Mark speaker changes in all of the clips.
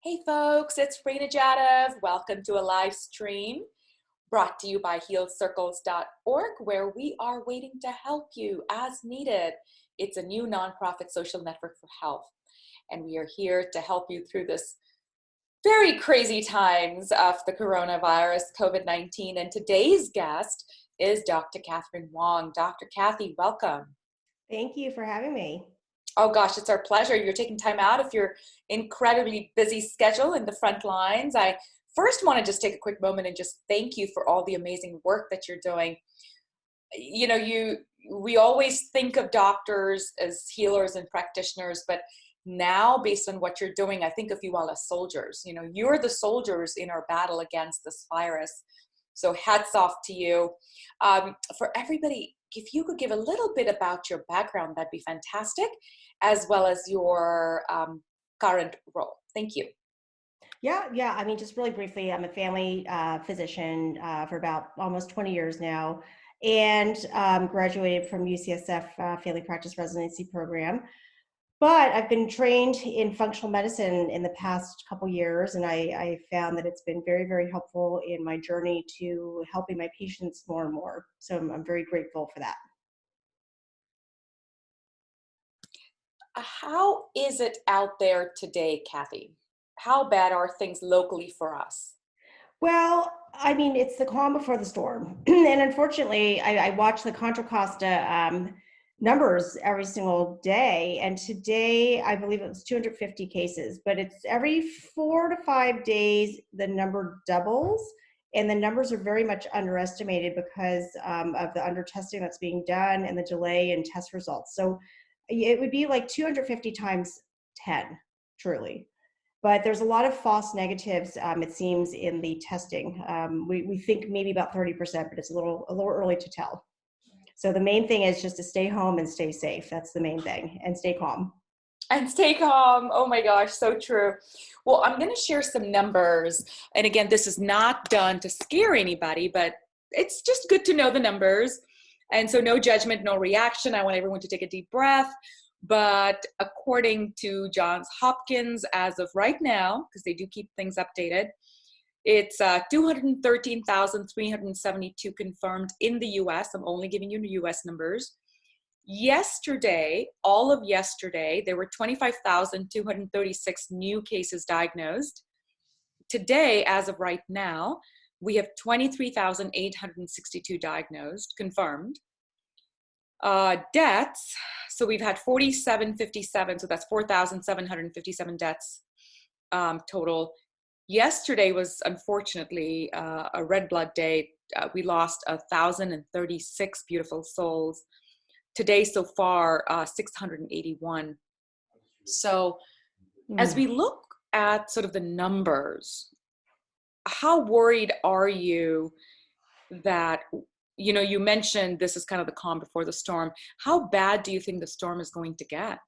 Speaker 1: Hey folks, it's Reena Jadhav. Welcome to a live stream brought to you by healcircles.org, where we are waiting to help you as needed. It's a new nonprofit social network for health, and we are here to help you through this very crazy times of the coronavirus, COVID-19. And today's guest is Dr. Cathy Wang. Dr. Cathy, welcome.
Speaker 2: Thank you for having me.
Speaker 1: Oh gosh, it's our pleasure. You're taking time out of your incredibly busy schedule in the front lines. I first want to just take a quick moment and just thank you for all the amazing work that you're doing. You know, we always think of doctors as healers and practitioners, but now based on what you're doing, I think of you all as soldiers. You know, you're the soldiers in our battle against this virus. So hats off to you. For everybody, if you could give a little bit about your background, that'd be fantastic, as well as your current role. Thank you.
Speaker 2: Yeah. I mean, just really briefly, I'm a family physician for about almost 20 years now, and graduated from UCSF Family Practice Residency Program. But I've been trained in functional medicine in the past couple years, and I found that it's been very, very helpful in my journey to helping my patients more and more. So I'm very grateful for that.
Speaker 1: How is it out there today, Cathy? How bad are things locally for us?
Speaker 2: Well, I mean, it's the calm before the storm. And unfortunately, I watch the Contra Costa numbers every single day. And today, I believe it was 250 cases, but it's every 4 to 5 days, the number doubles. And the numbers are very much underestimated because of the undertesting that's being done and the delay in test results. So it would be like 250 times 10, truly. But there's a lot of false negatives, it seems, in the testing. We think maybe about 30%, but it's a little early to tell. So the main thing is just to stay home and stay safe. That's the main thing, and stay calm.
Speaker 1: And stay calm. Oh my gosh, so true. Well, I'm going to share some numbers. And again, this is not done to scare anybody, but it's just good to know the numbers. And so no judgment, no reaction. I want everyone to take a deep breath. But according to Johns Hopkins, as of right now, because they do keep things updated, it's 213,372 confirmed in the US. I'm only giving you the US numbers. Yesterday, all of yesterday, there were 25,236 new cases diagnosed. Today, as of right now, we have 23,862 diagnosed, confirmed. Deaths, so we've had 4,757, so that's 4,757 deaths total. Yesterday was unfortunately a red blood day. We lost 1,036 beautiful souls. Today so far, 681. So as we look at sort of the numbers, how worried are you that, you know, you mentioned this is kind of the calm before the storm. How bad do you think the storm is going to get?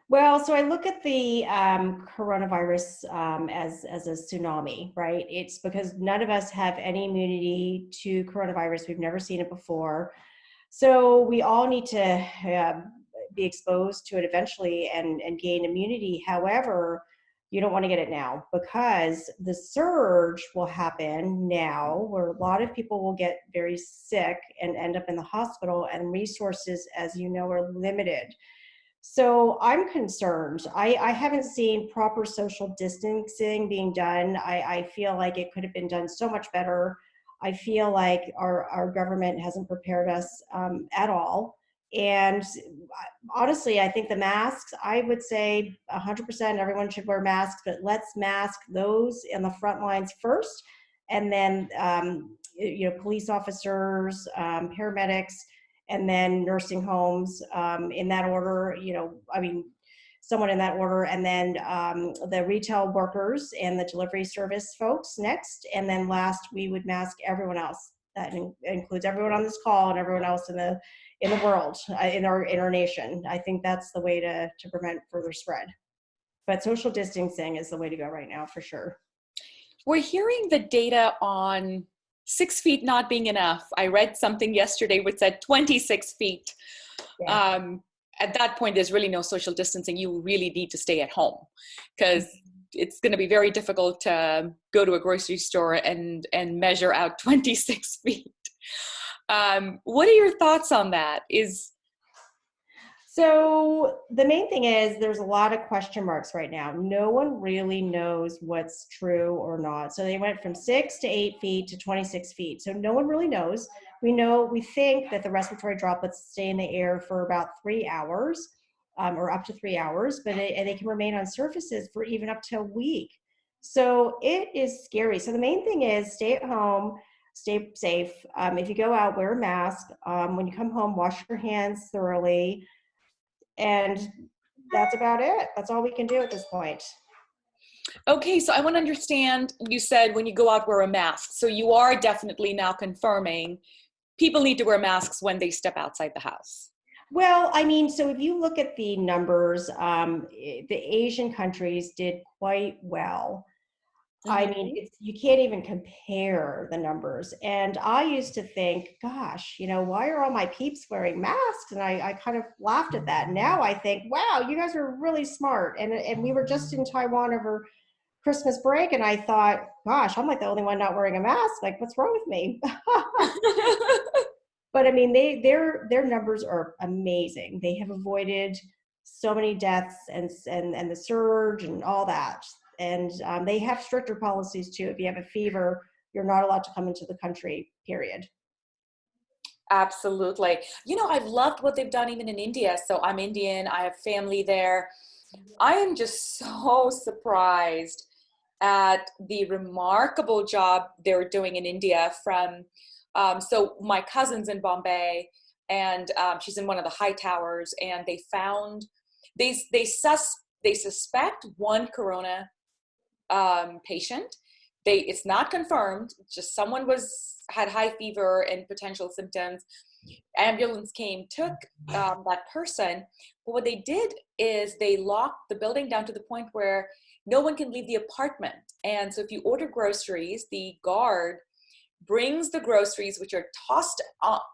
Speaker 2: Well, so I look at the coronavirus as a tsunami, right? It's because none of us have any immunity to coronavirus. We've never seen it before. So we all need to be exposed to it eventually and gain immunity. However, you don't want to get it now, because the surge will happen now, where a lot of people will get very sick and end up in the hospital, and resources, as you know, are limited. So I'm concerned. I haven't seen proper social distancing being done. I feel like it could have been done so much better. I feel like our government hasn't prepared us at all. And honestly, I think the masks, I would say 100% everyone should wear masks, but let's mask those in the front lines first. And then, police officers, paramedics, and then nursing homes, in that order, someone in that order, and then the retail workers and the delivery service folks next. And then last, we would mask everyone else. That includes everyone on this call and everyone else in the world, in our nation. I think that's the way to prevent further spread. But social distancing is the way to go right now, for sure.
Speaker 1: We're hearing the data on 6 feet not being enough. I read something yesterday which said 26 feet. Yeah. At that point, there's really no social distancing. You really need to stay at home, because it's going to be very difficult to go to a grocery store and measure out 26 feet. What are your thoughts on that?
Speaker 2: So the main thing is there's a lot of question marks right now. No one really knows what's true or not. So they went from 6 to 8 feet to 26 feet. So no one really knows. We think that the respiratory droplets stay in the air for about 3 hours, or up to 3 hours, but and they can remain on surfaces for even up to a week. So it is scary. So the main thing is stay at home, stay safe. If you go out, wear a mask. When you come home, wash your hands thoroughly. And that's about it. That's all we can do at this point.
Speaker 1: Okay, so I want to understand, you said when you go out, wear a mask. So you are definitely now confirming people need to wear masks when they step outside the house.
Speaker 2: Well, I mean, so if you look at the numbers, the Asian countries did quite well. I mean, you can't even compare the numbers. And I used to think, gosh, why are all my peeps wearing masks? And I kind of laughed at that. Now I think, wow, you guys are really smart. And we were just in Taiwan over Christmas break, and I thought, gosh, I'm like the only one not wearing a mask. Like, what's wrong with me? But I mean, their numbers are amazing. They have avoided so many deaths and the surge and all that. And they have stricter policies too. If you have a fever, you're not allowed to come into the country, period.
Speaker 1: Absolutely. I've loved what they've done even in India. So I'm Indian, I have family there. I am just so surprised at the remarkable job they're doing in India so my cousin's in Bombay, and she's in one of the high towers, and they suspect one corona patient. It's not confirmed, just someone had high fever and potential symptoms. Ambulance came, took that person, but what they did is they locked the building down to the point where no one can leave the apartment. And so if you order groceries, the guard brings the groceries, which are tossed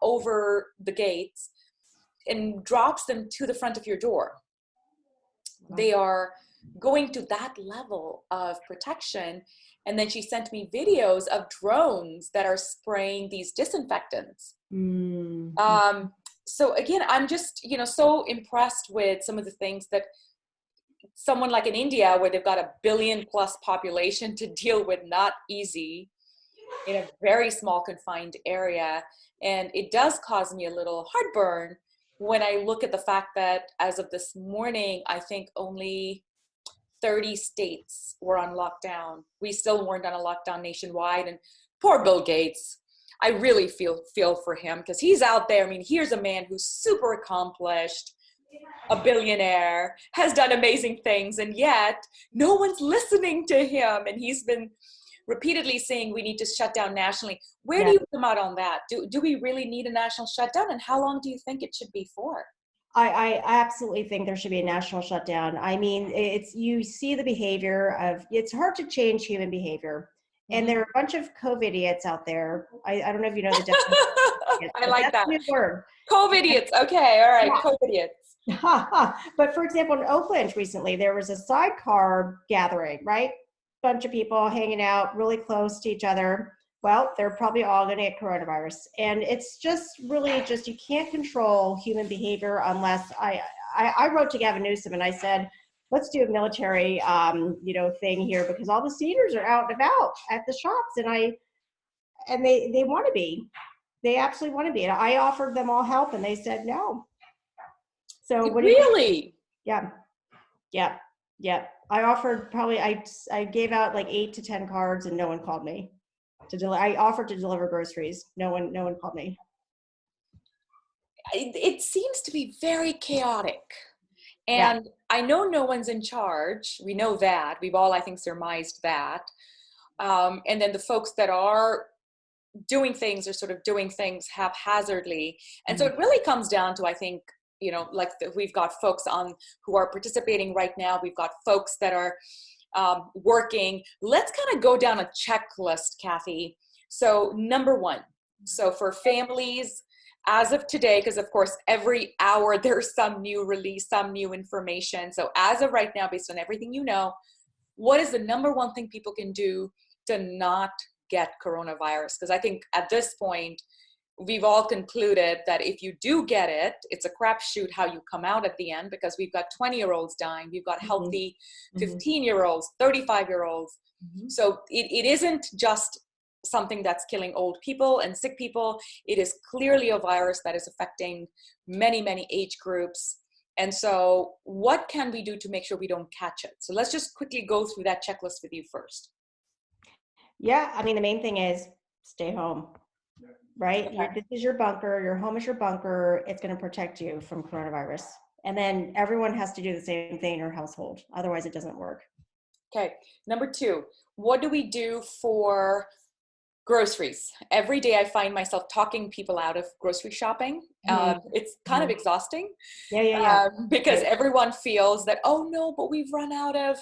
Speaker 1: over the gates, and drops them to the front of your door. Wow. They are going to that level of protection. And then she sent me videos of drones that are spraying these disinfectants. So again, I'm just, so impressed with some of the things that someone like in India, where they've got 1 billion+ population to deal with, not easy in a very small confined area. And it does cause me a little heartburn when I look at the fact that as of this morning, I think only 30 states were on lockdown. We still weren't on a lockdown nationwide. And poor Bill Gates, I really feel for him, because he's out there. I mean, here's a man who's super accomplished, a billionaire, has done amazing things, and yet no one's listening to him. And he's been repeatedly saying we need to shut down nationally. Where do you come out on that? Do we really need a national shutdown? And how long do you think it should be for?
Speaker 2: I absolutely think there should be a national shutdown. I mean, you see the behavior it's hard to change human behavior. And there are a bunch of COVID-idiots out there. I don't know if you know the definition.
Speaker 1: I like that.
Speaker 2: That's a new word.
Speaker 1: COVID-idiots. Okay. All right. Yeah. COVID-idiots.
Speaker 2: But for example, in Oakland recently, there was a sidecar gathering, right? Bunch of people hanging out really close to each other. Well, they're probably all going to get coronavirus. And it's just really you can't control human behavior unless I wrote to Gavin Newsom and I said, let's do a military, thing here, because all the seniors are out and about at the shops, and they want to be. They absolutely want to be. And I offered them all help and they said no. So what
Speaker 1: really?
Speaker 2: Yeah. I offered I gave out like 8 to 10 cards and no one called me. I offered to deliver groceries. No one called me.
Speaker 1: It seems to be very chaotic. And I know no one's in charge. We know that. We've all, I think, surmised that. And then the folks that are doing things are sort of doing things haphazardly. And so it really comes down to, I think, we've got folks on who are participating right now. We've got folks that are working. Let's kind of go down a checklist, Cathy. So number one, so for families, as of today, because of course, every hour there's some new release, some new information. So as of right now, based on everything you know, what is the number one thing people can do to not get coronavirus? Because I think at this point, we've all concluded that if you do get it, it's a crapshoot how you come out at the end, because we've got 20-year-olds dying, we've got healthy 15-year-olds, 35-year-olds. So it isn't just something that's killing old people and sick people. It is clearly a virus that is affecting many, many age groups. And so what can we do to make sure we don't catch it? So let's just quickly go through that checklist with you first.
Speaker 2: Yeah, I mean, the main thing is stay home, right?
Speaker 1: Okay.
Speaker 2: This is your bunker. Your home is your bunker. It's going to protect you from coronavirus. And then everyone has to do the same thing in your household. Otherwise, it doesn't work.
Speaker 1: Okay. Number two, what do we do for groceries? Every day I find myself talking people out of grocery shopping. It's kind of exhausting.
Speaker 2: Yeah.
Speaker 1: Because everyone feels that, oh no, but we've run out of,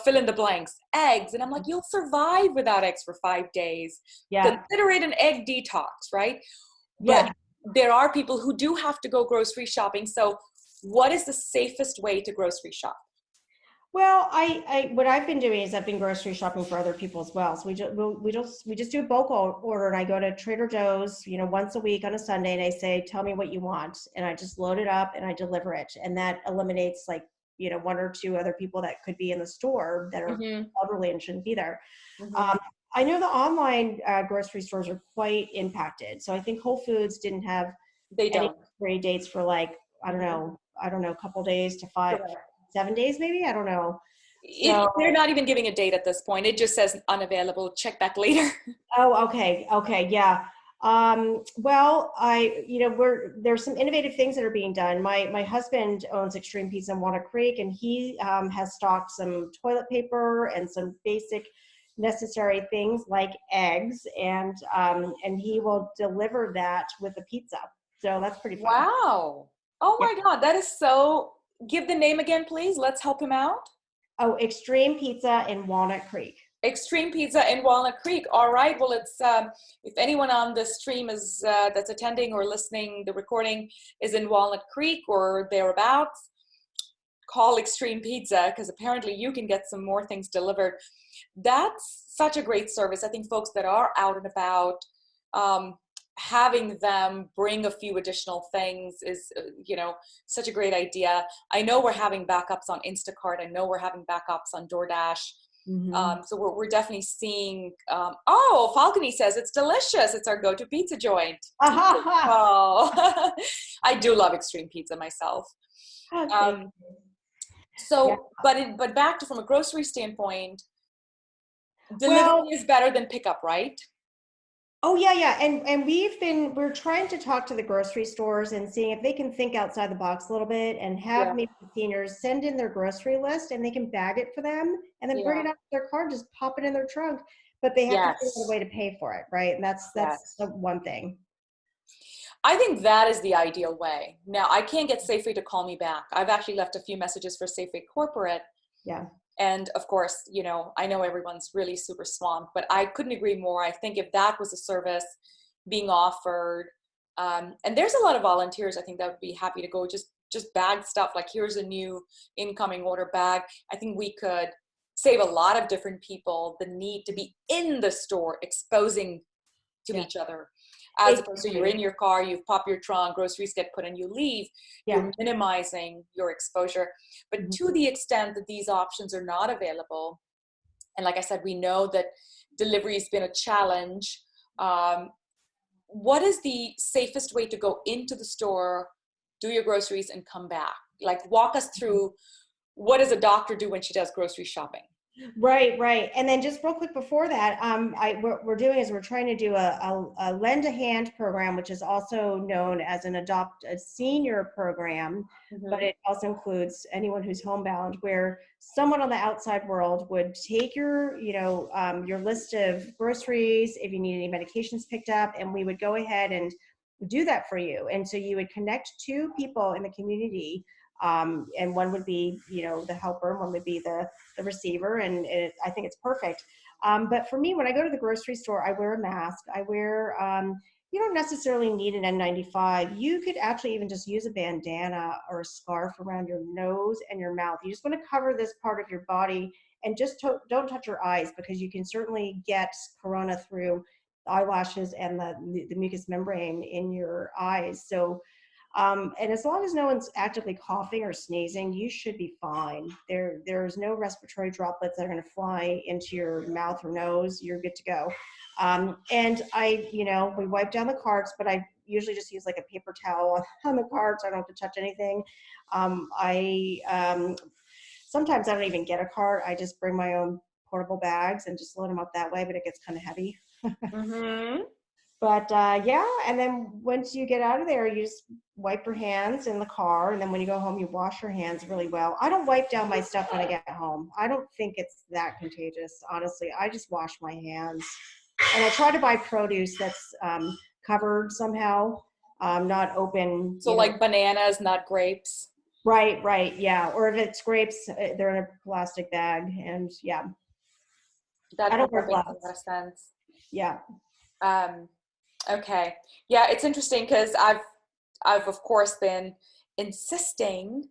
Speaker 1: fill in the blanks, eggs. And I'm like, you'll survive without eggs for 5 days.
Speaker 2: Yeah.
Speaker 1: Consider it an egg detox, right?
Speaker 2: Yeah.
Speaker 1: But there are people who do have to go grocery shopping. So what is the safest way to grocery shop?
Speaker 2: Well, I what I've been doing is I've been grocery shopping for other people as well. So we just do a bulk order, and I go to Trader Joe's, once a week on a Sunday, and I say, tell me what you want, and I just load it up and I deliver it, and that eliminates like one or two other people that could be in the store that are elderly and shouldn't be there. I know the online grocery stores are quite impacted. So I think Whole Foods didn't have any free dates for like I don't know, a couple days to 7 days maybe, I don't know. So,
Speaker 1: they're not even giving a date at this point. It just says unavailable, check back later.
Speaker 2: Oh, okay, yeah. Well, there's some innovative things that are being done. My husband owns Extreme Pizza in Walnut Creek, and he has stocked some toilet paper and some basic necessary things like eggs, and he will deliver that with a pizza. So that's pretty fun.
Speaker 1: Wow. Oh my God, that is so. Give the name again, please. Let's help him out.
Speaker 2: Oh, Extreme Pizza in Walnut Creek.
Speaker 1: Extreme Pizza in Walnut Creek. All right. Well, it's if anyone on the stream is that's attending or listening, the recording is in Walnut Creek or thereabouts, call Extreme Pizza, because apparently you can get some more things delivered. That's such a great service. I think folks that are out and about, having them bring a few additional things is, such a great idea. I know we're having backups on Instacart. I know we're having backups on DoorDash. So we're definitely seeing, Falcony says it's delicious. It's our go-to pizza joint. Oh, I do love Extreme Pizza myself. But back to, from a grocery standpoint, delivery is better than pickup, right?
Speaker 2: Oh yeah. And we're trying to talk to the grocery stores and seeing if they can think outside the box a little bit and have maybe seniors send in their grocery list, and they can bag it for them and then bring it out to their car, just pop it in their trunk. But they have to figure out a way to pay for it, right? And that's the one thing.
Speaker 1: I think that is the ideal way. Now, I can't get Safeway to call me back. I've actually left a few messages for Safeway Corporate.
Speaker 2: Yeah.
Speaker 1: And of course, I know everyone's really super swamped, but I couldn't agree more. I think if that was a service being offered, and there's a lot of volunteers, I think that would be happy to go just bag stuff. Like, here's a new incoming order bag. I think we could save a lot of different people the need to be in the store exposing to each other. As opposed to you're in your car, you've popped your trunk, groceries get put in, you leave, you're minimizing your exposure. But to the extent that these options are not available, and like I said, we know that delivery has been a challenge, what is the safest way to go into the store, do your groceries, and come back? Like, walk us through, what does a doctor do when she does grocery shopping?
Speaker 2: Right. And then just real quick before that, what we're doing is we're trying to do a lend a hand program, which is also known as an adopt a senior program, but it also includes anyone who's homebound, where someone on the outside world would take your list of groceries, if you need any medications picked up, and we would go ahead and do that for you. And so you would connect two people in the community, and one would be, the helper, and one would be the receiver. And I think it's perfect. But for me, when I go to the grocery store, I wear a mask. I wear, you don't necessarily need an N95. You could actually even just use a bandana or a scarf around your nose and your mouth. You just want to cover this part of your body, and just don't touch your eyes, because you can certainly get corona through eyelashes and the mucous membrane in your eyes. So and as long as no one's actively coughing or sneezing, you should be fine. There's no respiratory droplets that are going to fly into your mouth or nose. You're good to go. And we wipe down the carts, but I usually just use like a paper towel on the carts. I don't have to touch anything. Sometimes I don't even get a cart. I just bring my own portable bags and just load them up that way, but it gets kind of heavy.
Speaker 1: Mm-hmm.
Speaker 2: But yeah, and then once you get out of there, you just wipe your hands in the car, and then when you go home, you wash your hands really well. I don't wipe down my stuff when I get home. I don't think it's that contagious, honestly. I just wash my hands, and I try to buy produce that's covered somehow, not open.
Speaker 1: So like bananas, not grapes.
Speaker 2: Right, yeah. Or if it's grapes, they're in a plastic bag, and yeah. I don't wear
Speaker 1: That makes a
Speaker 2: gloves.
Speaker 1: lot of sense.
Speaker 2: Yeah.
Speaker 1: Okay. Yeah, it's interesting because I've of course been insisting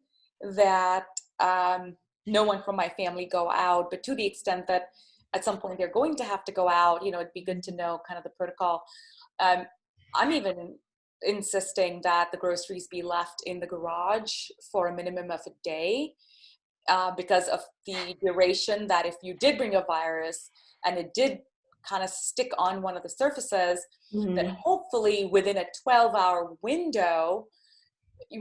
Speaker 1: that no one from my family go out, but to the extent that at some point they're going to have to go out, it'd be good to know kind of the protocol. I'm even insisting that the groceries be left in the garage for a minimum of a day, because of the duration that if you did bring a virus and it did kind of stick on one of the surfaces, that hopefully within a 12-hour window,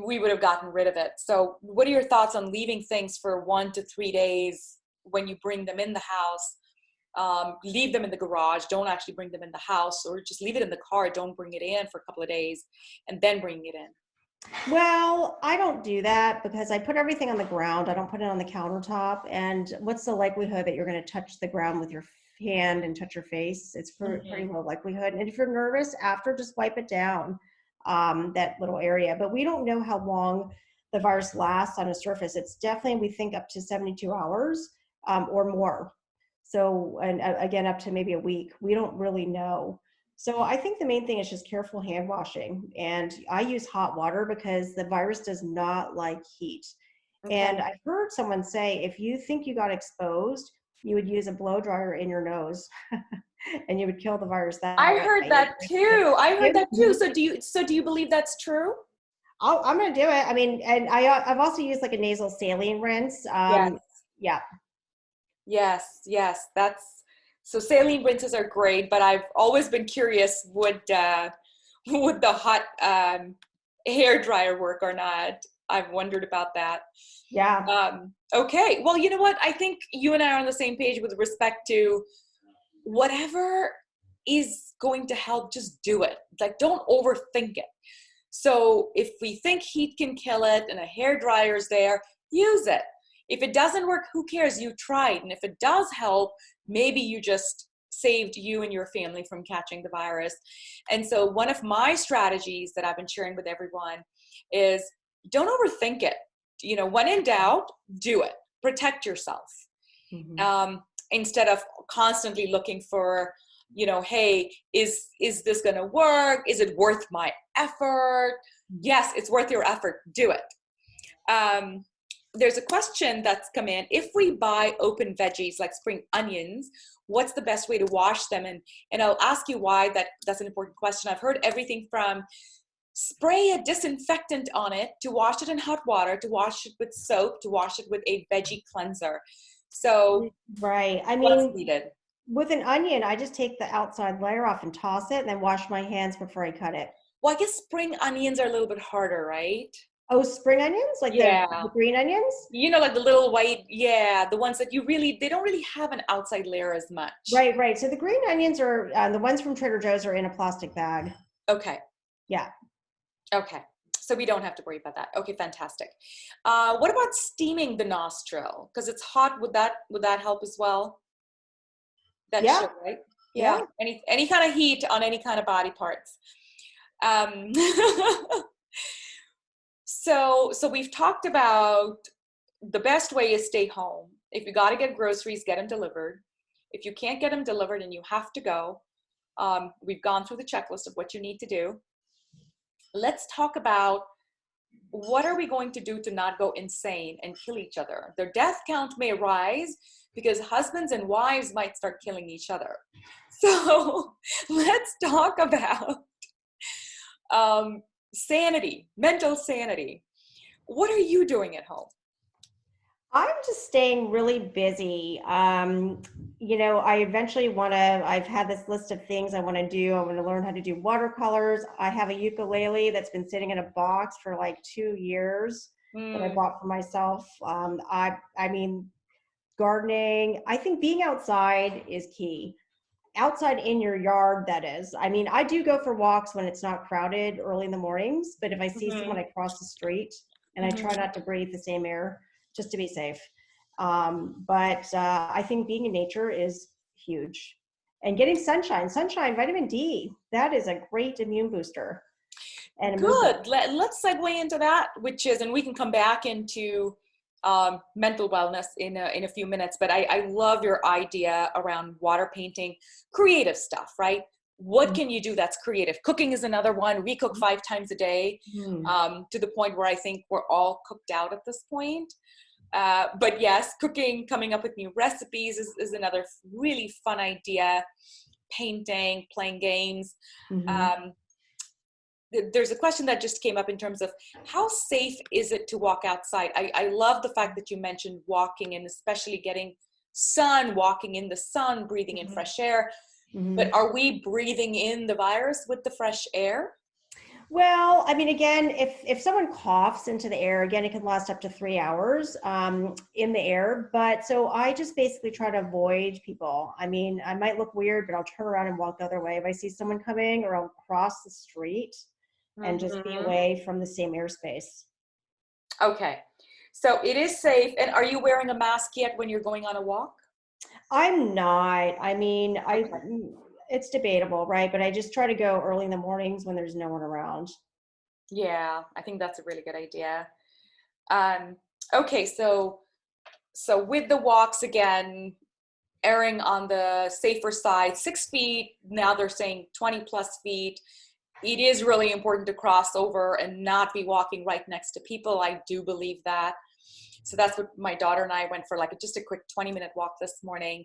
Speaker 1: we would have gotten rid of it. So what are your thoughts on leaving things for 1 to 3 days when you bring them in the house? Leave them in the garage, don't actually bring them in the house, or just leave it in the car, don't bring it in for a couple of days and then bring it in.
Speaker 2: Well, I don't do that because I put everything on the ground. I don't put it on the countertop. And what's the likelihood that you're going to touch the ground with your hand and touch your face? It's pretty low likelihood. And if you're nervous after, just wipe it down, that little area. But we don't know how long the virus lasts on a surface. It's definitely, we think, up to 72 hours or more. So, and again, up to maybe a week. We don't really know. So I think the main thing is just careful hand washing. And I use hot water because the virus does not like heat.
Speaker 1: Okay.
Speaker 2: And I've heard someone say, if you think you got exposed, you would use a blow dryer in your nose and you would kill the virus that way.
Speaker 1: I heard that too. So do you believe that's true?
Speaker 2: I'm going to do it. I mean, and I've also used like a nasal saline rinse. Yeah.
Speaker 1: Yes. So saline rinses are great, but I've always been curious, would the hot hair dryer work or not? I've wondered about that.
Speaker 2: Yeah.
Speaker 1: Okay. Well, you know what? I think you and I are on the same page with respect to whatever is going to help, just do it. Like, don't overthink it. So if we think heat can kill it and a hair dryer's there, use it. If it doesn't work, who cares? You tried. And if it does help, maybe you just saved you and your family from catching the virus. And so one of my strategies that I've been sharing with everyone is don't overthink it. When in doubt, do it. Protect yourself. Instead of constantly looking for, hey, is this going to work? Is it worth my effort? Yes, it's worth your effort. Do it. There's a question that's come in. If we buy open veggies like spring onions, what's the best way to wash them? And I'll ask you why that's an important question. I've heard everything from spray a disinfectant on it, to wash it in hot water, to wash it with soap, to wash it with a veggie cleanser. So
Speaker 2: right. I
Speaker 1: what's
Speaker 2: mean,
Speaker 1: needed?
Speaker 2: with an onion, I just take the outside layer off and toss it and then wash my hands before I cut it.
Speaker 1: Well, I guess spring onions are a little bit harder, right?
Speaker 2: Oh, spring onions? Like the green onions?
Speaker 1: Like the little white, the ones that they don't really have an outside layer as much.
Speaker 2: Right. So the green onions are, the ones from Trader Joe's are in a plastic bag.
Speaker 1: Okay.
Speaker 2: Yeah.
Speaker 1: Okay. So we don't have to worry about that. Okay, fantastic. What about steaming the nostril? Because it's hot. Would that help as well? That should, right? Yeah. Any kind of heat on any kind of body parts. So we've talked about the best way is stay home. If you got to get groceries, get them delivered. If you can't get them delivered and you have to go, We've gone through the checklist of what you need to do. Let's talk about what are we going to do to not go insane and kill each other? Their death count may rise because husbands and wives might start killing each other. So let's talk about sanity, mental sanity. What are you doing at home?
Speaker 2: I'm just staying really busy. I eventually I've had this list of things I want to do. I want to learn how to do watercolors. I have a ukulele that's been sitting in a box for like 2 years that I bought for myself. I mean, gardening. I think being outside is key. Outside in your yard, that is. I mean, I do go for walks when it's not crowded early in the mornings, but if I see someone, I cross the street, and I try not to breathe the same air just to be safe. But I think being in nature is huge. And getting sunshine, vitamin D, that is a great immune booster. And
Speaker 1: Good. Let's segue into that, which is, and we can come back into mental wellness in a few minutes, but I love your idea around water painting, creative stuff, right? What can you do that's creative? Cooking is another one. We cook 5 times a day, to the point where I think we're all cooked out at this point. But yes, cooking, coming up with new recipes is another really fun idea. Painting, playing games. There's a question that just came up in terms of how safe is it to walk outside? I love the fact that you mentioned walking, and especially getting sun, walking in the sun, breathing in fresh air. But are we breathing in the virus with the fresh air?
Speaker 2: Well, I mean, again, if someone coughs into the air, again, it can last up to 3 hours in the air. But so I just basically try to avoid people. I mean, I might look weird, but I'll turn around and walk the other way if I see someone coming, or I'll cross the street and just be away from the same airspace.
Speaker 1: Okay. So it is safe. And are you wearing a mask yet when you're going on a walk?
Speaker 2: I'm not. I mean, it's debatable, right? But I just try to go early in the mornings when there's no one around.
Speaker 1: Yeah, I think that's a really good idea. Okay, so with the walks, again, erring on the safer side, 6 feet, now they're saying 20 plus feet. It is really important to cross over and not be walking right next to people. I do believe that. So that's what my daughter and I went for, like just a quick 20-minute walk this morning.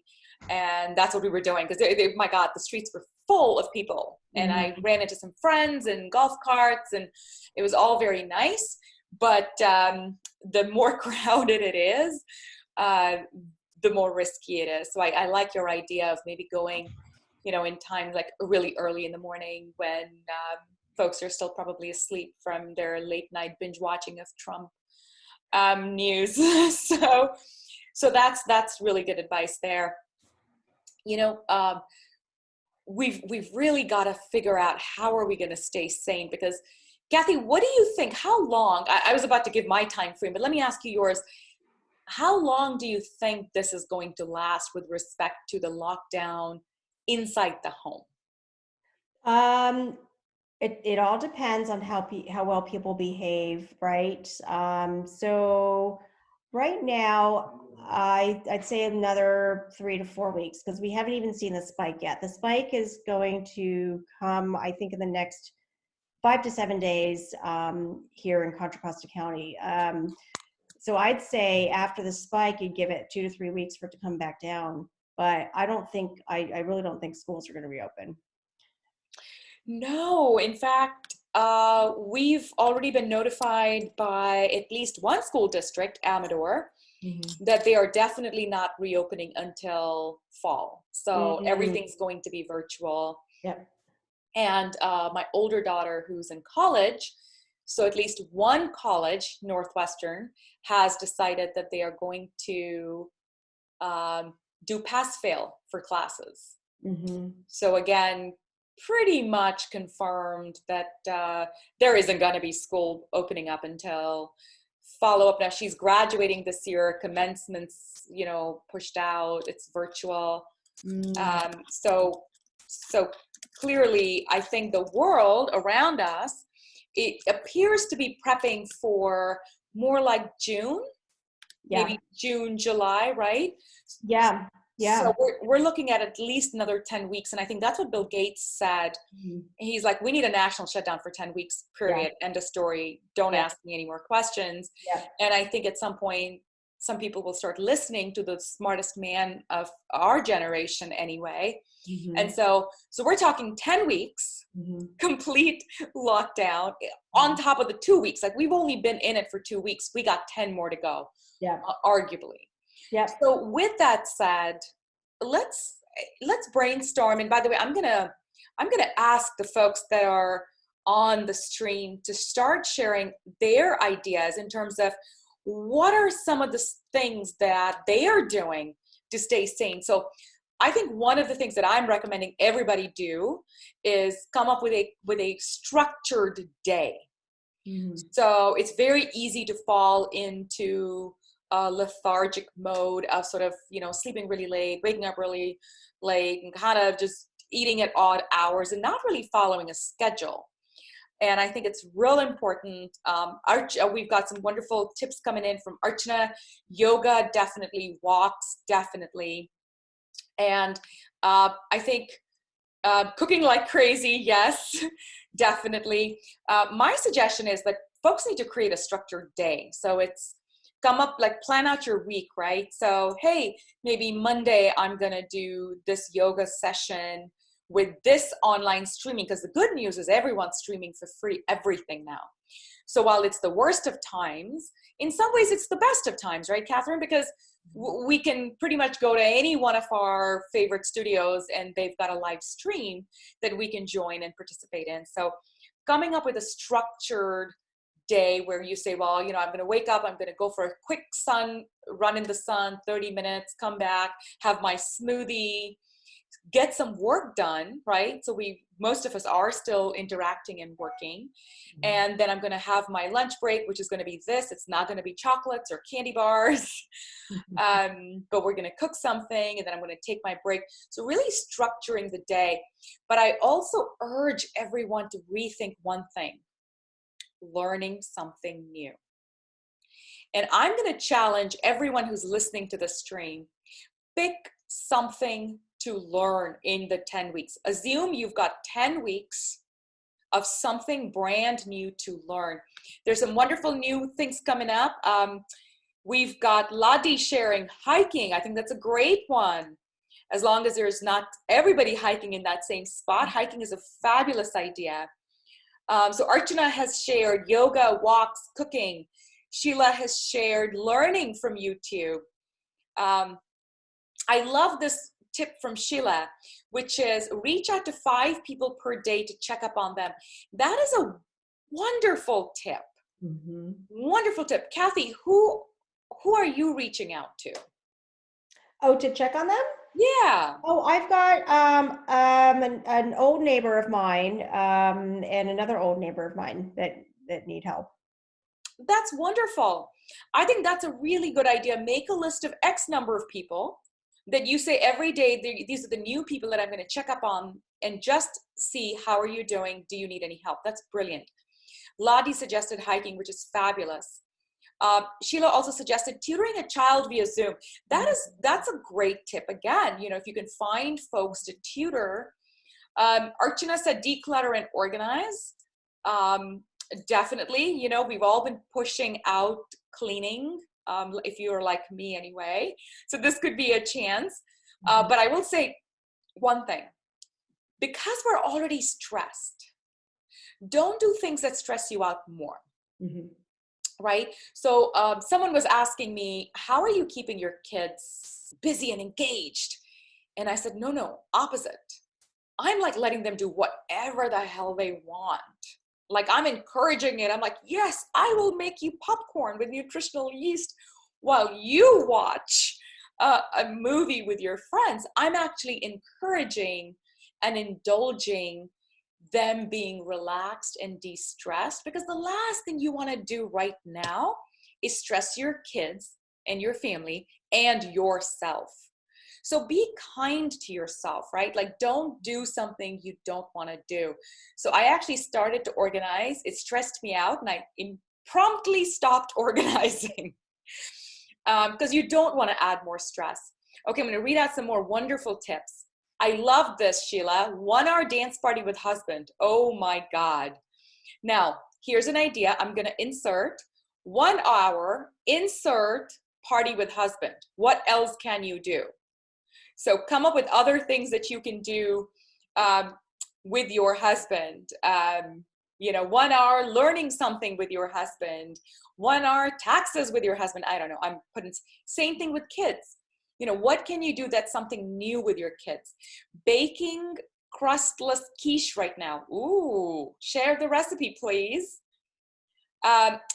Speaker 1: And that's what we were doing, because my God, the streets were full of people. And I ran into some friends and golf carts, and it was all very nice. But the more crowded it is, the more risky it is. So I like your idea of maybe going, in times like really early in the morning when folks are still probably asleep from their late night binge watching of Trump news. So that's really good advice there. We've really got to figure out how are we going to stay sane, because Cathy, what do you think? How long? I was about to give my time frame, but let me ask you yours. How long do you think this is going to last with respect to the lockdown inside the home?
Speaker 2: It all depends on how well people behave, right? So right now, I'd say another 3 to 4 weeks, because we haven't even seen the spike yet. The spike is going to come, I think, in the next 5 to 7 days here in Contra Costa County. So I'd say after the spike, you'd give it 2 to 3 weeks for it to come back down. But I really don't think schools are going to reopen.
Speaker 1: No, in fact, we've already been notified by at least one school district, Amador, that they are definitely not reopening until fall. So everything's going to be virtual.
Speaker 2: Yep.
Speaker 1: And my older daughter, who's in college, so at least one college, Northwestern, has decided that they are going to do pass-fail for classes. So again, pretty much confirmed that there isn't going to be school opening up until follow-up. Now she's graduating this year, commencement's, pushed out, it's virtual. So clearly, I think the world around us, it appears to be prepping for more like June, maybe June, July, right?
Speaker 2: Yeah. Yeah.
Speaker 1: So we're looking at least another 10 weeks. And I think that's what Bill Gates said.
Speaker 2: Mhm.
Speaker 1: He's like, we need a national shutdown for 10 weeks,
Speaker 2: Yeah.
Speaker 1: period. End of story. Don't
Speaker 2: Yeah.
Speaker 1: ask me any more questions.
Speaker 2: Yeah.
Speaker 1: And I think at some point, some people will start listening to the smartest man of our generation anyway. And
Speaker 2: Mhm.
Speaker 1: so we're talking 10 weeks,
Speaker 2: Mhm.
Speaker 1: complete lockdown on top of the 2 weeks. Like we've only been in it for 2 weeks. We got 10 more to go,
Speaker 2: Yeah.
Speaker 1: arguably.
Speaker 2: Yep.
Speaker 1: So with that said, let's brainstorm. And by the way, I'm gonna ask the folks that are on the stream to start sharing their ideas in terms of what are some of the things that they are doing to stay sane. So I think one of the things that I'm recommending everybody do is come up with a structured day.
Speaker 2: Mhm.
Speaker 1: So it's very easy to fall into a lethargic mode of sort of, sleeping really late, waking up really late, and kind of just eating at odd hours and not really following a schedule. And I think it's real important. We've got some wonderful tips coming in from Archana. Yoga, definitely. Walks, definitely. And I think cooking like crazy, yes, definitely. My suggestion is that folks need to create a structured day. So it's plan out your week, right? So, hey, maybe Monday I'm going to do this yoga session with this online streaming, because the good news is everyone's streaming for free, everything now. So while it's the worst of times, in some ways it's the best of times, right, Catherine? Because we can pretty much go to any one of our favorite studios and they've got a live stream that we can join and participate in. So coming up with a structured day where you say, well, I'm going to wake up, I'm going to go for a quick run in the sun, 30 minutes, come back, have my smoothie, get some work done, right? So most of us are still interacting and working. And then I'm going to have my lunch break, which is going to be this. It's not going to be chocolates or candy bars, but we're going to cook something, and then I'm going to take my break. So really structuring the day. But I also urge everyone to rethink one thing: learning something new. And I'm going to challenge everyone who's listening to the stream, pick something to learn in the 10 weeks. Assume you've got 10 weeks of something brand new to learn. There's some wonderful new things coming up. We've got Ladi sharing hiking. I think that's a great one. As long as there's not everybody hiking in that same spot, hiking is a fabulous idea. So Archana has shared yoga, walks, cooking. Sheila has shared learning from YouTube. I love this tip from Sheila, which is reach out to 5 people per day to check up on them. That is a wonderful tip. Mm-hmm. Wonderful tip. Cathy, who are you reaching out to?
Speaker 2: Oh, to check on them?
Speaker 1: Yeah.
Speaker 2: Oh, I've got an old neighbor of mine and another old neighbor of mine that need help.
Speaker 1: That's wonderful. I think that's a really good idea. Make a list of X number of people that you say every day, these are the new people that I'm going to check up on, and just see, how are you doing? Do you need any help? That's brilliant. Ladi suggested hiking, which is fabulous. Sheila also suggested tutoring a child via Zoom. That's a great tip. Again, if you can find folks to tutor. Archana said declutter and organize. Definitely, we've all been pushing out cleaning, if you're like me anyway. So this could be a chance. But I will say one thing: because we're already stressed, don't do things that stress you out more. Mm-hmm. Right? So someone was asking me, how are you keeping your kids busy and engaged? And I said, no, opposite. I'm like letting them do whatever the hell they want. Like, I'm encouraging it. I'm like, yes, I will make you popcorn with nutritional yeast while you watch a movie with your friends. I'm actually encouraging and indulging them being relaxed and de-stressed, because the last thing you want to do right now is stress your kids and your family and yourself. So be kind to yourself, right? Like, don't do something you don't want to do. So I actually started to organize. It stressed me out, and I promptly stopped organizing because you don't want to add more stress. Okay, I'm going to read out some more wonderful tips. I love this, Sheila. 1 hour dance party with husband. Oh my God. Now, here's an idea. I'm going to insert 1 hour, insert party with husband. What else can you do? So come up with other things that you can do with your husband. 1 hour learning something with your husband, 1 hour taxes with your husband. I don't know. I'm putting same thing with kids. What can you do that's something new with your kids? Baking crustless quiche right now. Ooh, share the recipe, please.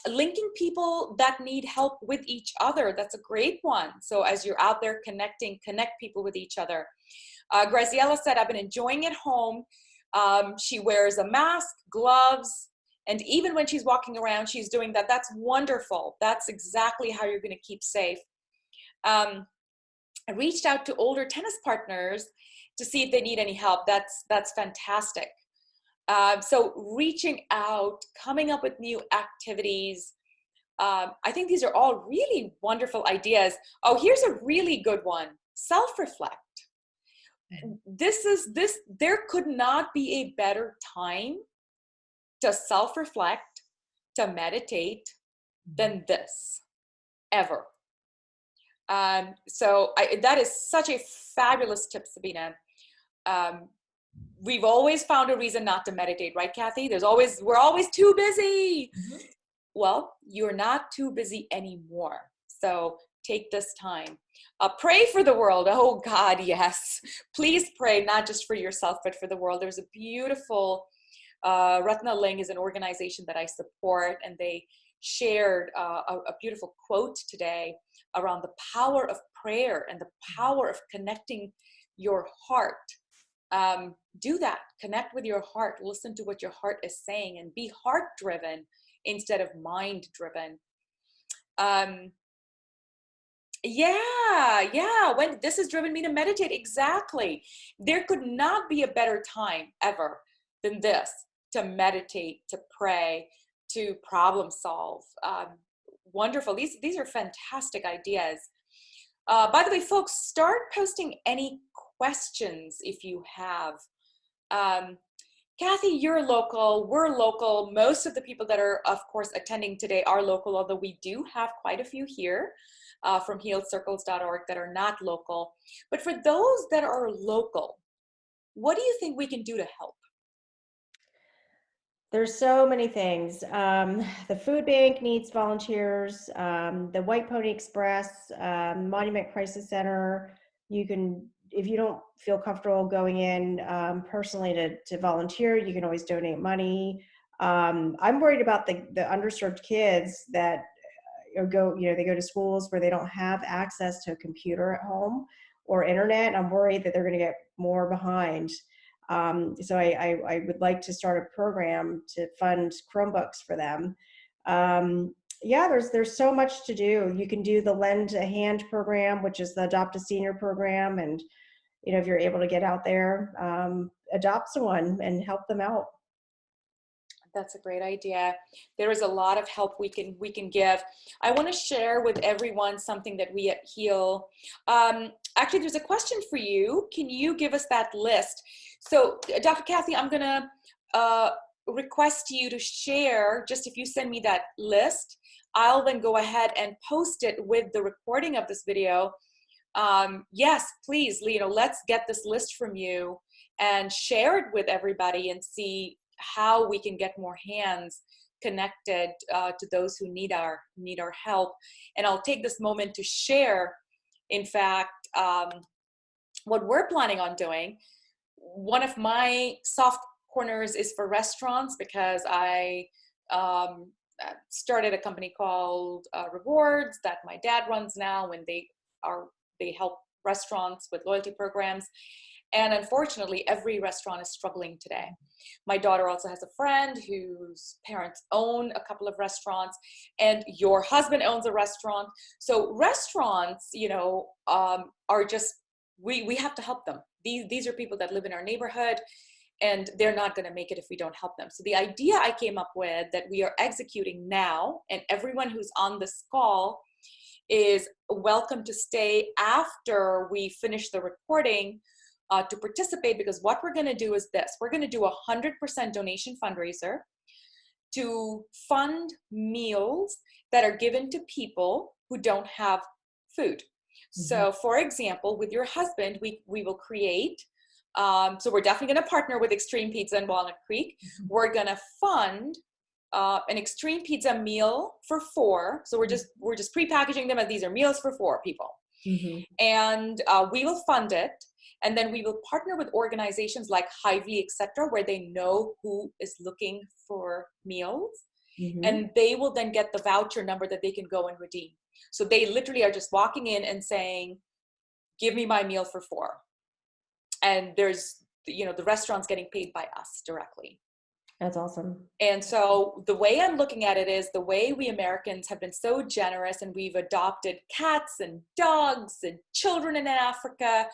Speaker 1: Linking people that need help with each other. That's a great one. So as you're out there connecting, connect people with each other. Graziella said, I've been enjoying it home. She wears a mask, gloves, and even when she's walking around, she's doing that. That's wonderful. That's exactly how you're going to keep safe. I reached out to older tennis partners to see if they need any help. That's fantastic. So reaching out, coming up with new activities. I think these are all really wonderful ideas. Oh, here's a really good one. Self-reflect. There could not be a better time to self-reflect, to meditate than this, ever. That is such a fabulous tip, Sabina. We've always found a reason not to meditate, right, Cathy? We're always too busy. Mm-hmm. Well, you're not too busy anymore. So take this time. Pray for the world. Oh God, yes. Please pray, not just for yourself, but for the world. There's a beautiful, Ratna Ling is an organization that I support, and they shared a beautiful quote today around the power of prayer and the power of connecting your heart. Do that. Connect with your heart. Listen to what your heart is saying and be heart-driven instead of mind-driven. When this has driven me to meditate. Exactly. There could not be a better time ever than this to meditate, to pray, to problem solve. Wonderful. These are fantastic ideas. By the way, folks, start posting any questions if you have. Cathy, you're local, we're local. Most of the people that are, of course, attending today are local, although we do have quite a few here from healedcircles.org that are not local. But for those that are local, what do you think we can do to help?
Speaker 2: There's so many things. The food bank needs volunteers. The White Pony Express, Monument Crisis Center. You can, if you don't feel comfortable going in personally to volunteer, you can always donate money. I'm worried about the underserved kids that they go to schools where they don't have access to a computer at home or internet. I'm worried that they're going to get more behind. So I would like to start a program to fund Chromebooks for them. There's so much to do. You can do the Lend a Hand program, which is the Adopt a Senior program. And, if you're able to get out there, adopt someone and help them out.
Speaker 1: That's a great idea. There is a lot of help we can give. I want to share with everyone something that we at Heal. Actually, there's a question for you. Can you give us that list? So, Dr. Cathy, I'm going to request you to share, just if you send me that list, I'll then go ahead and post it with the recording of this video. Yes, please, let's get this list from you and share it with everybody and see how we can get more hands connected to those who need our help. And I'll take this moment to share, in fact, what we're planning on doing. One of my soft corners is for restaurants, because I started a company called Rewards that my dad runs now, and they help restaurants with loyalty programs. And unfortunately, every restaurant is struggling today. My daughter also has a friend whose parents own a couple of restaurants, and your husband owns a restaurant. So restaurants, are just, we have to help them. These are people that live in our neighborhood, and they're not going to make it if we don't help them. So the idea I came up with that we are executing now, and everyone who's on this call is welcome to stay after we finish the recording to participate, because what we're going to do is this. We're going to do a 100% donation fundraiser to fund meals that are given to people who don't have food. So for example, with your husband, we will create, so we're definitely going to partner with Extreme Pizza in Walnut Creek. We're going to fund an Extreme Pizza meal for 4. So we're just pre-packaging them as these are meals for 4 people. And we will fund it. And then we will partner with organizations like Hy-Vee, etc., where they know who is looking for meals. And they will then get the voucher number that they can go and redeem. So they literally are just walking in and saying, give me my meal for 4. And there's, the restaurant's getting paid by us directly.
Speaker 2: That's awesome.
Speaker 1: And so the way I'm looking at it is the way we Americans have been so generous, and we've adopted cats and dogs and children in Africa.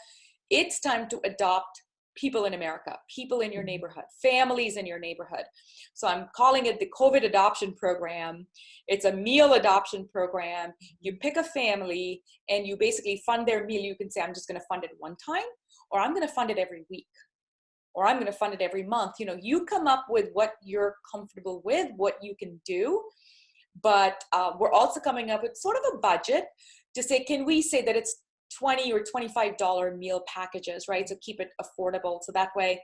Speaker 1: It's time to adopt people in America, people in your neighborhood, families in your neighborhood. So I'm calling it the COVID adoption program. It's a meal adoption program. You pick a family and you basically fund their meal. You can say, I'm just going to fund it one time, or I'm going to fund it every week, or I'm going to fund it every month. You come up with what you're comfortable with, what you can do. But we're also coming up with sort of a budget to say, can we say that it's $20 or $25 meal packages, right? So keep it affordable. So that way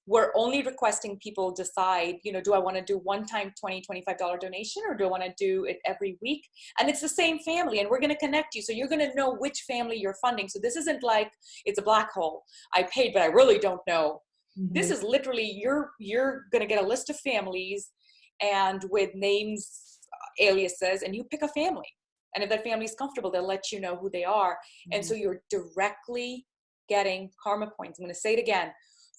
Speaker 1: we're only requesting people decide, do I want to do one-time $20, $25 donation, or do I want to do it every week? And it's the same family, and we're going to connect you. So you're going to know which family you're funding. So this isn't like it's a black hole. I paid, but I really don't know. This is literally, you're going to get a list of families and with names, aliases, and you pick a family. And if that family is comfortable, they'll let you know who they are. And so you're directly getting karma points. I'm going to say it again.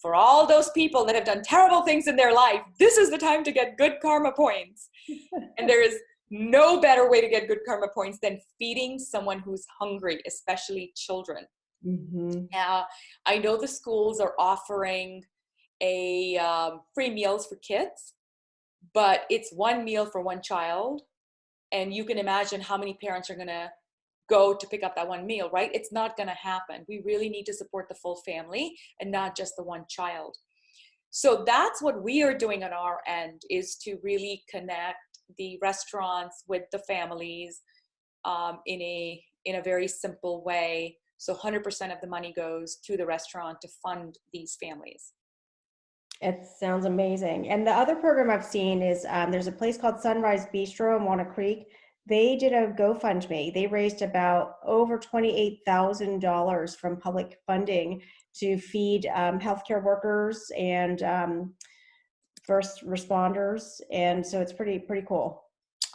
Speaker 1: For all those people that have done terrible things in their life, this is the time to get good karma points. And there is no better way to get good karma points than feeding someone who's hungry, especially children. Now, I know the schools are offering free meals for kids, but it's one meal for one child. And you can imagine how many parents are going to go to pick up that one meal, right? It's not going to happen. We really need to support the full family and not just the one child. So that's what we are doing on our end, is to really connect the restaurants with the families in a very simple way. So 100% of the money goes to the restaurant to fund these families.
Speaker 2: It sounds amazing. And the other program I've seen is there's a place called Sunrise Bistro in Walnut Creek. They did a GoFundMe. They raised about over $28,000 from public funding to feed healthcare workers and first responders. And so it's pretty cool.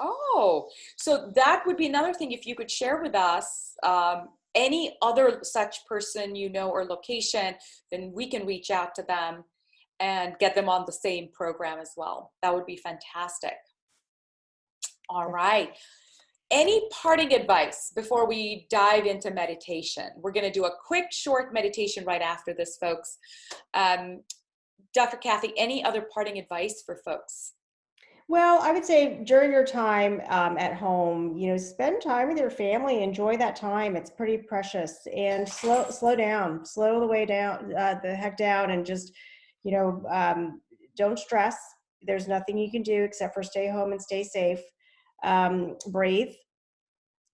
Speaker 1: Oh, so that would be another thing. If you could share with us any other such person or location, then we can reach out to them and get them on the same program as well. That would be fantastic. All right. Any parting advice before we dive into meditation? We're going to do a quick, short meditation right after this, folks. Dr. Cathy, any other parting advice for folks?
Speaker 2: Well, I would say during your time at home, spend time with your family, enjoy that time. It's pretty precious, and slow down, slow the way down, the heck down, and just, don't stress. There's nothing you can do except for stay home and stay safe. Breathe,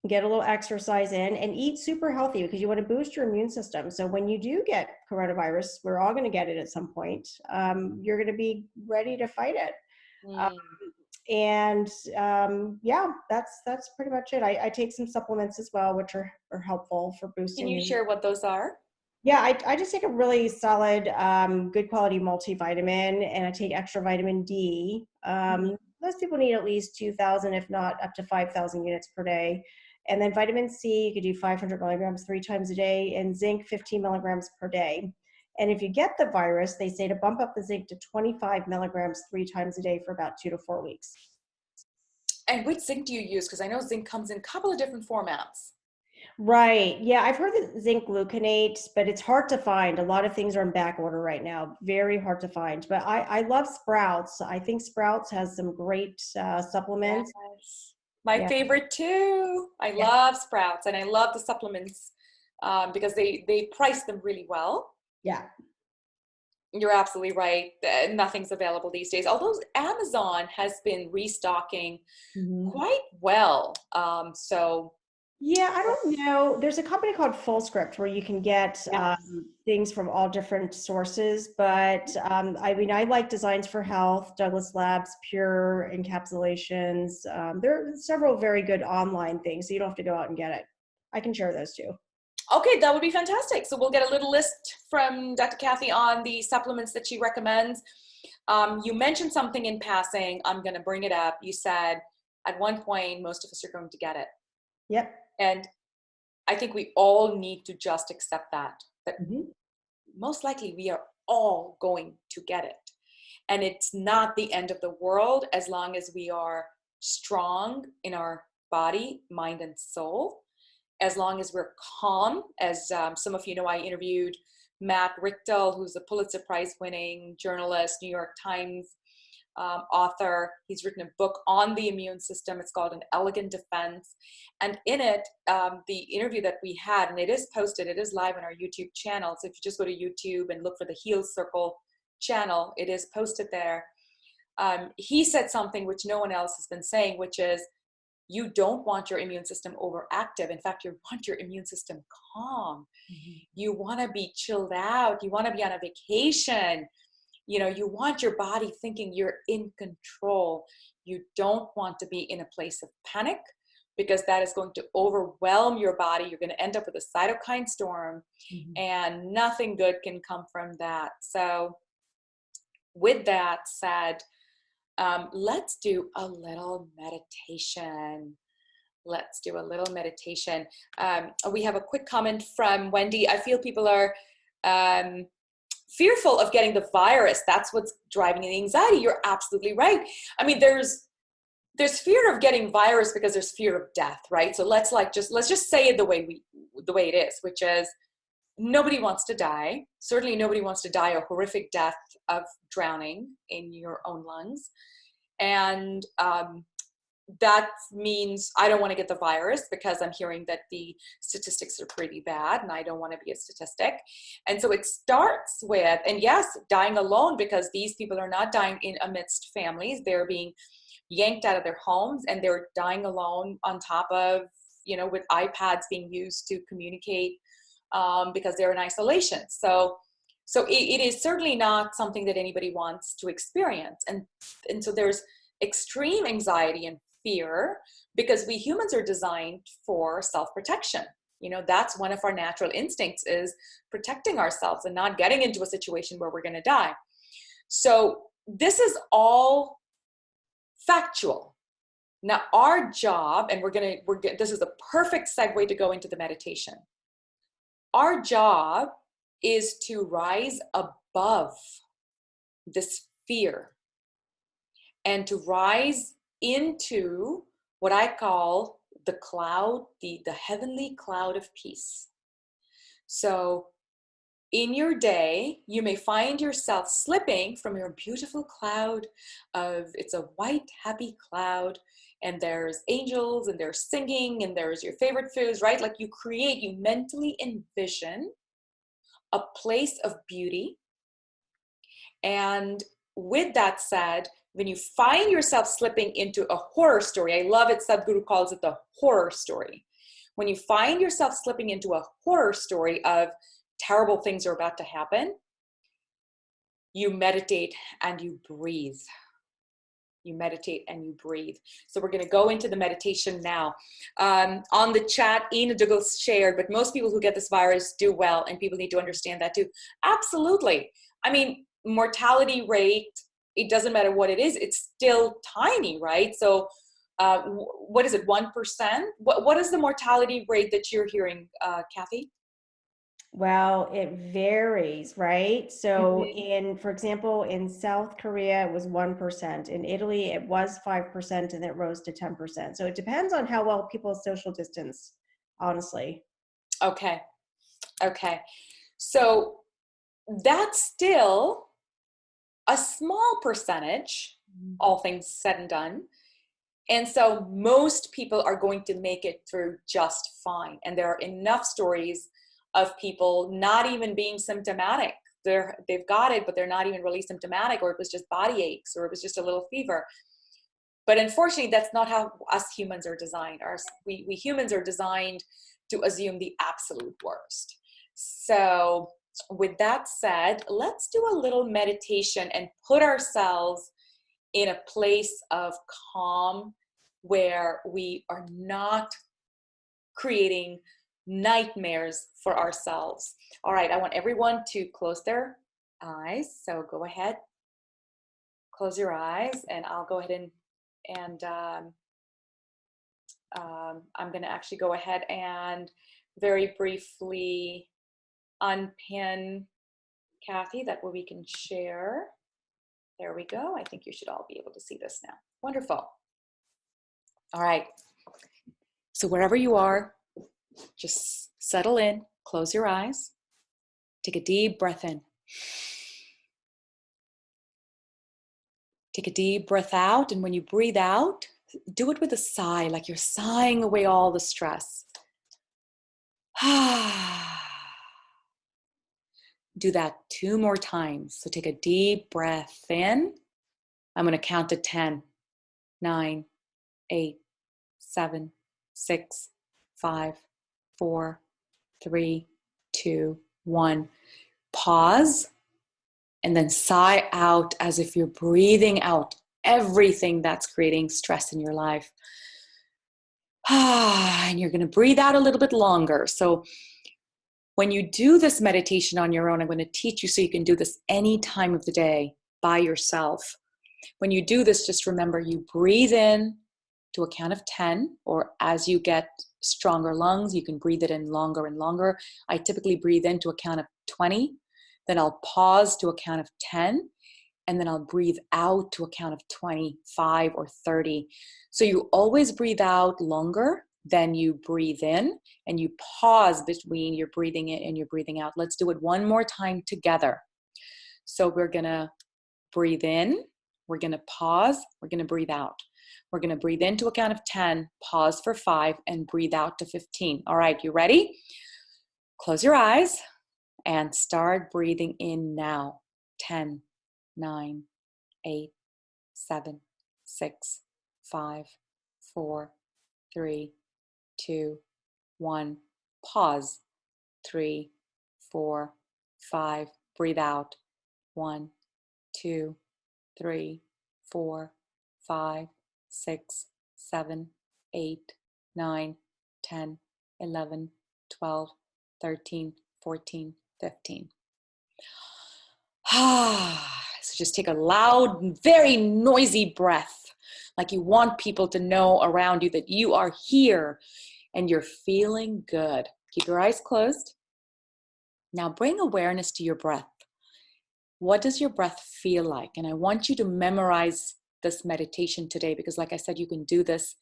Speaker 2: get a little exercise in, and eat super healthy, because you want to boost your immune system. So when you do get coronavirus, we're all going to get it at some point. You're going to be ready to fight it. Yeah, that's pretty much it. I take some supplements as well, which are helpful for boosting.
Speaker 1: Can you share what those are?
Speaker 2: Yeah, I just take a really solid, good quality multivitamin, and I take extra vitamin D. Most people need at least 2,000, if not up to 5,000 units per day. And then vitamin C, you could do 500 milligrams 3 times a day, and zinc 15 milligrams per day. And if you get the virus, they say to bump up the zinc to 25 milligrams 3 times a day for about 2 to 4 weeks.
Speaker 1: And which zinc do you use? Because I know zinc comes in a couple of different formats.
Speaker 2: Right. Yeah, I've heard the zinc gluconate, but it's hard to find. A lot of things are in back order right now. Very hard to find. But I love Sprouts. I think Sprouts has some great supplements.
Speaker 1: Yes. My
Speaker 2: Yeah.
Speaker 1: favorite too. I
Speaker 2: Yeah.
Speaker 1: love Sprouts, and I love the supplements because they price them really well.
Speaker 2: Yeah.
Speaker 1: You're absolutely right. Nothing's available these days. Although Amazon has been restocking
Speaker 2: Mhm.
Speaker 1: quite well. So
Speaker 2: Yeah, I don't know. There's a company called FullScript where you can get
Speaker 1: yes.
Speaker 2: things from all different sources. But I mean, I like Designs for Health, Douglas Labs, Pure Encapsulations. There are several very good online things, so you don't have to go out and get it. I can share those too.
Speaker 1: Okay, that would be fantastic. So we'll get a little list from Dr. Cathy on the supplements that she recommends. You mentioned something in passing. I'm going to bring it up. You said at one point, most of us are going to get it.
Speaker 2: Yep.
Speaker 1: And I think we all need to just accept that
Speaker 2: Hmm.
Speaker 1: most likely we are all going to get it. And it's not the end of the world as long as we are strong in our body, mind, and soul. As long as we're calm, as some of you know, I interviewed Matt Richtel, who's a Pulitzer Prize winning journalist, New York Times author. He's written a book on the immune system. It's called An Elegant Defense. And in it, the interview that we had, and it is posted, it is live on our YouTube channel. So if you just go to YouTube and look for the Heal Circle channel, it is posted there. He said something which no one else has been saying, which is, you don't want your immune system overactive. In fact, you want your immune system calm.
Speaker 2: Hmm.
Speaker 1: You want to be chilled out. You want to be on a vacation. You know, you want your body thinking you're in control. You don't want to be in a place of panic because that is going to overwhelm your body. You're going to end up with a cytokine storm,
Speaker 2: Hmm.
Speaker 1: and nothing good can come from that. So with that said, let's do a little meditation. Let's do a little meditation. We have a quick comment from Wendy. I feel people are fearful of getting the virus. That's what's driving the anxiety. You're absolutely right. I mean, there's fear of getting virus because there's fear of death, right? So let's just say it the way it is, which is nobody wants to die. Certainly nobody wants to die a horrific death of drowning in your own lungs. And that means I don't want to get the virus because I'm hearing that the statistics are pretty bad and I don't want to be a statistic. And so it starts with, and yes, dying alone, because these people are not dying in amidst families. They're being yanked out of their homes and they're dying alone on top of, you know, with iPads being used to communicate because they're in isolation. So it is certainly not something that anybody wants to experience. And so there's extreme anxiety and fear because we humans are designed for self-protection. You know, that's one of our natural instincts, is protecting ourselves and not getting into a situation where we're going to die. So this is all factual. Now our job, and this is a perfect segue to go into the meditation. Our job is to rise above this fear and to rise into what I call the cloud, the heavenly cloud of peace. So in your day, you may find yourself slipping from your beautiful cloud of, it's a white, happy cloud, and there's angels and there's singing and there's your favorite foods, right? Like you mentally envision a place of beauty. And with that said, when you find yourself slipping into a horror story, I love it, Sadhguru calls it the horror story. When you find yourself slipping into a horror story of terrible things are about to happen, you meditate and you breathe. You meditate and you breathe. So we're going to go into the meditation now. On the chat, Reena Jadhav shared, but most people who get this virus do well, and people need to understand that too. Absolutely. I mean, mortality rate, it doesn't matter what it is, it's still tiny, right? So what is it, 1%? What is the mortality rate that you're hearing, Cathy?
Speaker 2: Well, it varies, right? So
Speaker 1: Mhm.
Speaker 2: for example, in South Korea, it was 1%. In Italy, it was 5%, and it rose to 10%. So it depends on how well people social distance, honestly.
Speaker 1: Okay. Okay. So that's still a small percentage, all things said and done. And so most people are going to make it through just fine. And there are enough stories of people not even being symptomatic. They've got it, but they're not even really symptomatic, or it was just body aches, or it was just a little fever. But unfortunately, that's not how us humans are designed. We humans are designed to assume the absolute worst. So with that said, let's do a little meditation and put ourselves in a place of calm where we are not creating nightmares for ourselves. All right, I want everyone to close their eyes. So go ahead, close your eyes, and I'll go ahead and I'm going to actually go ahead and very briefly unpin Cathy. That way we can share. There we go. I think you should all be able to see this now. Wonderful. All right. So wherever you are, just settle in, close your eyes, take a deep breath in. Take a deep breath out, and when you breathe out, do it with a sigh, like you're sighing away all the stress. Do that 2 more times. So take a deep breath in. I'm going to count to 10, 9, 8, 7, 6, 5, 4, 3, 2, 1. Pause, and then sigh out as if you're breathing out everything that's creating stress in your life. And you're going to breathe out a little bit longer. So when you do this meditation on your own, I'm going to teach you so you can do this any time of the day by yourself. When you do this, just remember you breathe in to a count of 10, or as you get stronger lungs, you can breathe it in longer and longer. I typically breathe in to a count of 20, then I'll pause to a count of 10, and then I'll breathe out to a count of 25 or 30. So you always breathe out longer than you breathe in, and you pause between your breathing in and your breathing out. Let's do it one more time together. So we're gonna breathe in, we're gonna pause, we're gonna breathe out. We're gonna breathe in to a count of 10, pause for 5, and breathe out to 15. All right, you ready? Close your eyes and start breathing in now. 10, 9, 8, 7, 6, 5, 4, 3, 2, 1. Pause. 3, 4, 5. Breathe out. 1, 2, 3, 4, 5, 6, 7, 8, 9, 10, 11, 12, 13, 14, 15. So just take a loud, very noisy breath, like you want people to know around you that you are here and you're feeling good. Keep your eyes closed. Now bring awareness to your breath. What does your breath feel like? And I want you to memorize this meditation today, because like I said, you can do this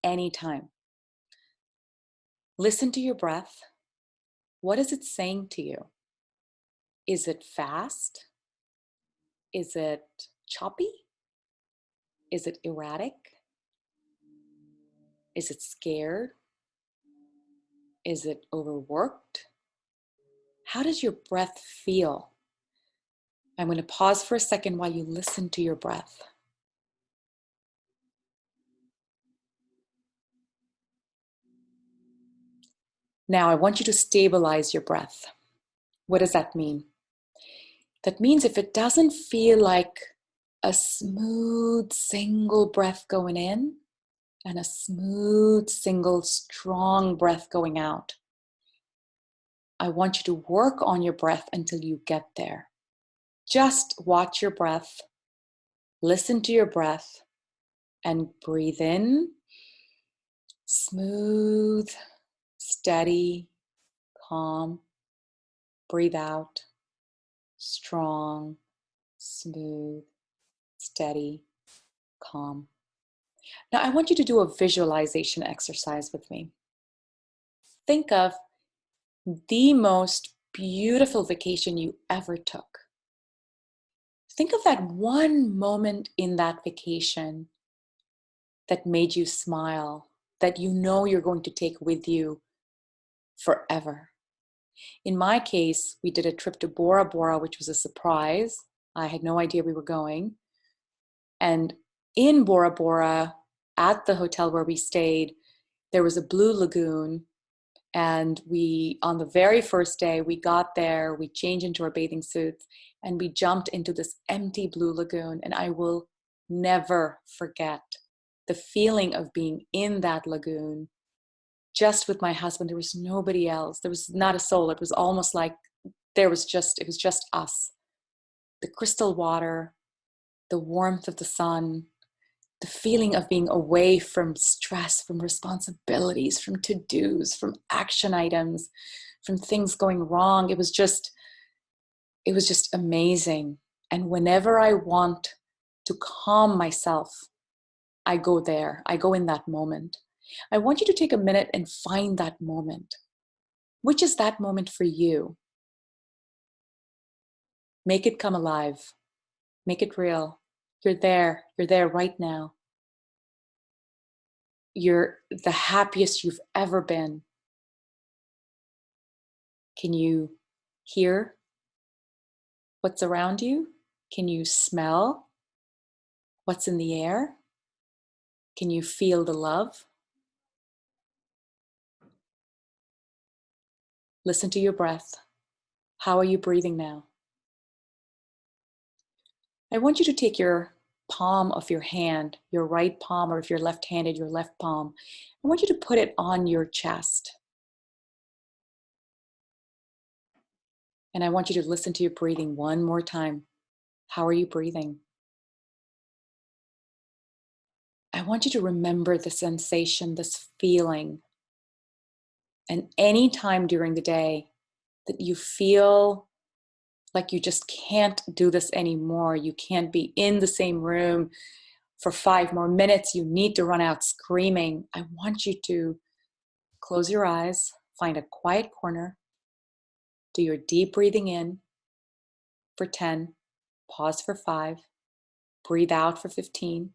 Speaker 1: anytime. Listen to your breath. What is it saying to you? Is it fast? Is it choppy? Is it erratic? Is it scared? Is it overworked? How does your breath feel? I'm going to pause for a second while you listen to your breath. Now I want you to stabilize your breath. What does that mean? That means if it doesn't feel like a smooth single breath going in and a smooth single strong breath going out, I want you to work on your breath until you get there. Just watch your breath, listen to your breath, and breathe in, smooth, steady, calm. Breathe out, strong, smooth, steady, calm. Now I want you to do a visualization exercise with me. Think of the most beautiful vacation you ever took. Think of that one moment in that vacation that made you smile, that you know you're going to take with you forever? In my case, we did a trip to Bora Bora, which was a surprise. I had no idea we were going. And in Bora Bora, at the hotel where we stayed, there was a blue lagoon. And on the very first day, we got there, we changed into our bathing suits, and we jumped into this empty blue lagoon. And I will never forget the feeling of being in that lagoon just with my husband. There was nobody else. There was not a soul. It was almost like it was just us. The crystal water, the warmth of the sun, the feeling of being away from stress, from responsibilities, from to-dos, from action items, from things going wrong. It was just amazing. And whenever I want to calm myself, I go there. I go in that moment. I want you to take a minute and find that moment. Which is that moment for you? Make it come alive. Make it real. You're there. You're there right now. You're the happiest you've ever been. Can you hear what's around you? Can you smell what's in the air? Can you feel the love? Listen to your breath. How are you breathing now? I want you to take your palm of your hand, your right palm, or if you're left-handed, your left palm. I want you to put it on your chest. And I want you to listen to your breathing one more time. How are you breathing? I want you to remember the sensation, this feeling. And any time during the day that you feel like you just can't do this anymore, you can't be in the same room for 5 more minutes, you need to run out screaming, I want you to close your eyes, find a quiet corner, do your deep breathing in for 10, pause for 5, breathe out for 15,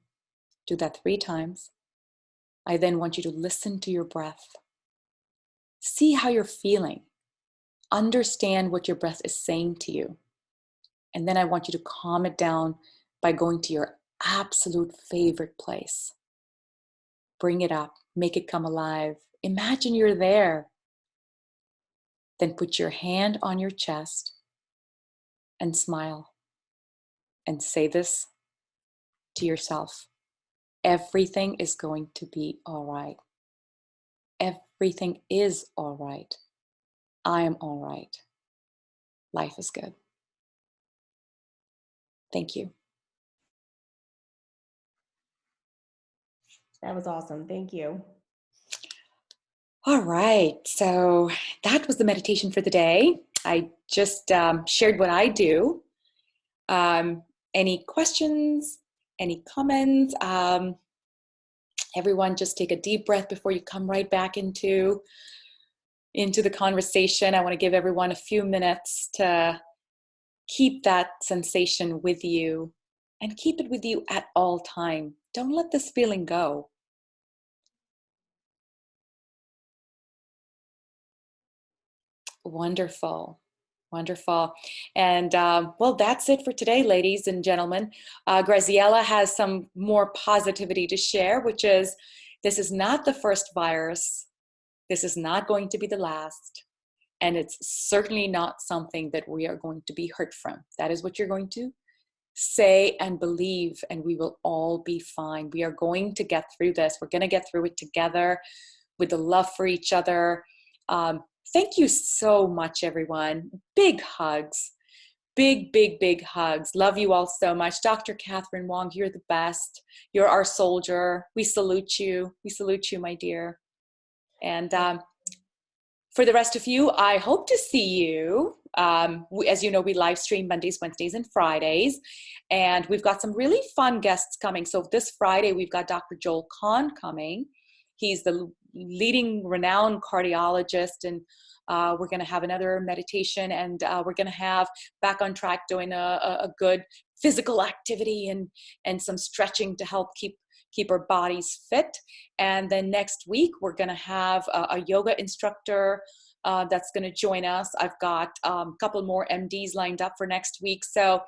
Speaker 1: do that 3 times. I then want you to listen to your breath. See how you're feeling. Understand what your breath is saying to you. And then I want you to calm it down by going to your absolute favorite place. Bring it up, make it come alive. Imagine you're there. Then put your hand on your chest and smile. And say this to yourself. Everything is going to be all right. Everything is all right. I am all right. Life is good. Thank you.
Speaker 2: That was awesome. Thank you.
Speaker 1: All right. So that was the meditation for the day. I just shared what I do. Any questions? Any comments? Everyone just take a deep breath before you come right back into the conversation. I want to give everyone a few minutes to keep that sensation with you and keep it with you at all time. Don't let this feeling go. Wonderful. Wonderful. And well, that's it for today, ladies and gentlemen. Graziella has some more positivity to share, which is this is not the first virus. This is not going to be the last. And it's certainly not something that we are going to be hurt from. That is what you're going to say and believe, and we will all be fine. We are going to get through this. We're going to get through it together with the love for each other. Thank you so much, everyone. Big hugs. Big, big, big hugs. Love you all so much. Dr. Cathy Wang, you're the best. You're our soldier. We salute you. We salute you, my dear. And for the rest of you, I hope to see you. As you know, we live stream Mondays, Wednesdays, and Fridays. And we've got some really fun guests coming. So this Friday, we've got Dr. Joel Kahn coming. He's the leading renowned cardiologist, and we're going to have another meditation, and we're going to have Back on Track doing a good physical activity and some stretching to help keep keep our bodies fit. And then next week, we're going to have a yoga instructor that's going to join us. I've got a couple more MDs lined up for next week. So,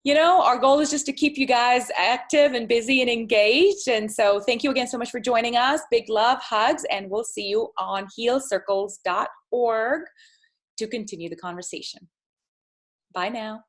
Speaker 1: you know, our goal is just to keep you guys active and busy and engaged. And so thank you again so much for joining us. Big love, hugs, and we'll see you on healcircles.org to continue the conversation. Bye now.